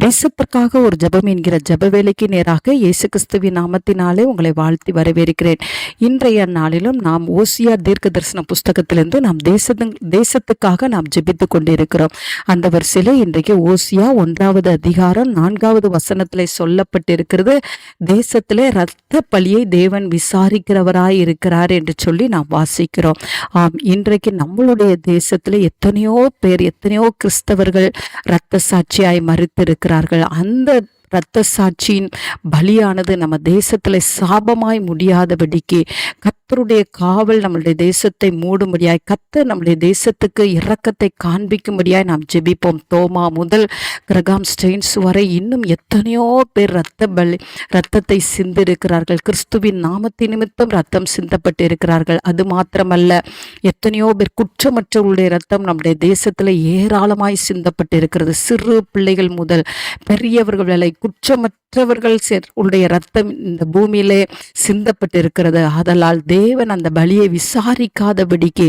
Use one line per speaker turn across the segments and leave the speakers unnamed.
தேசத்திற்காக ஒரு ஜெபம் என்கிற ஜெப வேலைக்கு நேராக இயேசு கிறிஸ்துவின் நாமத்தினாலே உங்களை வாழ்த்தி வரவேற்கிறேன். இன்றைய நாளிலும் நாம் ஓசியா தீர்க்க தரிசன புஸ்தகத்திலிருந்து நாம் தேசத்துக்காக நாம் ஜெபித்து கொண்டிருக்கிறோம். அந்த வரிசையில இன்றைக்கு ஓசியா 1வது அதிகாரம் 4வது வசனத்திலே சொல்லப்பட்டிருக்கிறது, தேசத்திலே இரத்த பலியை தேவன் விசாரிக்கிறவராய் இருக்கிறார் என்று சொல்லி நாம் வாசிக்கிறோம். இன்றைக்கு நம்மளுடைய தேசத்திலே எத்தனையோ பேர், எத்தனையோ கிறிஸ்தவர்கள் இரத்த சாட்சியாய் மரித்திருக்கிறார்கள். அந்த இரத்த சாட்சியின் பலியானது நம்ம தேசத்துல சாபமாய் முடியாதபடிக்கு கர்த்தருடைய காவல் நம்மளுடைய தேசத்தை மூடும்படியாய், கர்த்தர் நம்முடைய தேசத்துக்கு இரக்கத்தை காண்பிக்கும்படியாய் நாம் ஜெபிப்போம். தோமா முதல் கிரகாம் ஸ்டெயின்ஸ் வரை இன்னும் எத்தனையோ பேர் இரத்தத்தை சிந்திருக்கிறார்கள். கிறிஸ்துவின் நாமத்தின் நிமித்தம் ரத்தம் சிந்தப்பட்டு இருக்கிறார்கள். அது மாத்திரமல்ல, எத்தனையோ பேர் குற்றமற்றவர்களுடைய ரத்தம் நம்முடைய தேசத்துல ஏராளமாய் சிந்தப்பட்டு இருக்கிறது. சிறு பிள்ளைகள் முதல் பெரியவர்கள் வரை குற்றமற்றவர்கள் உடைய ரத்தம் இந்த பூமியிலே சிந்தப்பட்டு இருக்கிறது. ஆதலால் தேவன் அந்த பலியை விசாரிக்காதபடிக்கு,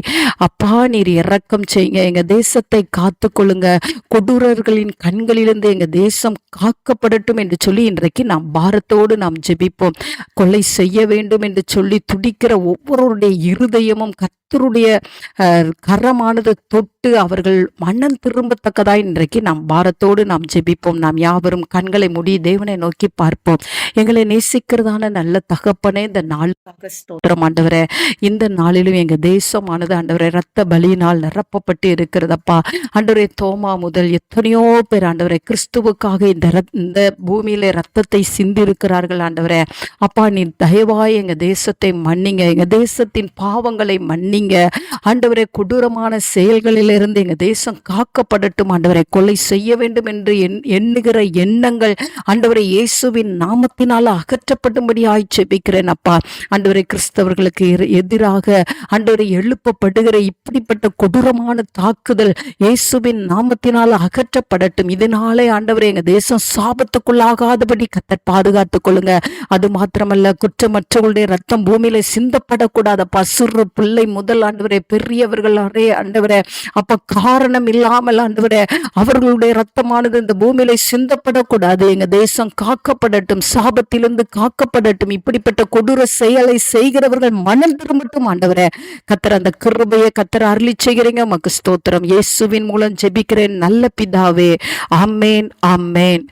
அப்பா நீர் இரக்கம் செய்யுங்க, எங்க தேசத்தை காத்து கொள்ளுங்க, கொடூரர்களின் கண்களிலிருந்து எங்க தேசம் காக்கப்படட்டும் என்று சொல்லி இன்றைக்கு நாம் பாரத்தோடு நாம் ஜெபிப்போம். கொலை செய்ய வேண்டும் என்று சொல்லி துடிக்கிற ஒவ்வொருடைய இருதயமும் கர்த்தருடைய கரமானது தொட்டு அவர்கள் மனம் திரும்பத்தக்கதாய் இன்றைக்கு நாம் பாரத்தோடு நாம் ஜெபிப்போம். நாம் யாவரும் கண்களை மூடி தேவனை நோக்கி பார்ப்போம். எங்களை நேசிக்கிறதான நல்ல தகப்பனே, இந்த நாளுக்காக ஸ்தோத்திரம் ஆண்டவரே. இந்த நாளிலும் எங்க தேசமானது ஆண்டவரே இரத்த பலியினால் நிரப்பப்பட்டு இருக்கிறதப்பா. ஆண்டவரே, தோமா முதல் எத்தனையோ பேர் ஆண்டவரே கிறிஸ்துவுக்காக இந்த பூமியில ரத்தத்தை சிந்தி இருக்கிறார்கள். ஆண்டவரே அப்பா, நீ தயவாய் எங்க தேசத்தை மன்னிங்க, எங்க தேசத்தின் பாவங்களை மன்னிங்க ஆண்டவரே. கொடூரமான செயல்களிலிருந்து எங்க தேசம் காக்கப்படட்டும் ஆண்டவரே. கொலை செய்ய வேண்டும் என்று எண்ணுகிற எண்ணங்கள் ஆண்டவரே இயேசுவின் நாமத்தினால அகற்றப்படும்படி ஜெபிக்கிறேன் அப்பா. ஆண்டவரே, கிறிஸ்தவர்களுக்கு எதிராக ஆண்டவரே எழுப்பப்படுகிற இப்படிப்பட்ட கொடூரமான தாக்குதல் இயேசுவின் நாமத்தினால அகற்றப்படட்டும். இதனாலே ஆண்டவரே எங்க தேசம் சாபத்துக்குள்ளாகாதபடி கர்த்தர் பாதுகாத்துக் கொள்ளுங்க. அது மாத்திரமல்ல, குற்றமற்றவர்களுடைய ரத்தம் பூமியில சிந்தப்படக்கூடாதப்பா. சிறு பிள்ளை முதல் ஆண்டவரே பெரியவர்கள் ஆண்டவரே அப்ப காரணம் இல்லாமல் ஆண்டவரே அவர்களுடைய ரத்தமானது இந்த பூமியில சிந்தப்படக்கூடாது. எங்க தேசம் காக்கப்படட்டும், சாபத்திலிருந்து காக்கப்படட்டும். இப்படிப்பட்ட கொடூர செயலை செய்கிறவர்கள் மனம் திரும்பட்டும் ஆண்டவரே. கர்த்தர் அந்த கிருபையை கர்த்தர் அருளி செய்கிறீங்க, உமக்கு ஸ்தோத்திரம். இயேசுவின் மூலம் ஜெபிக்கிறேன் நல்ல பிதாவே, ஆமென் ஆமென்.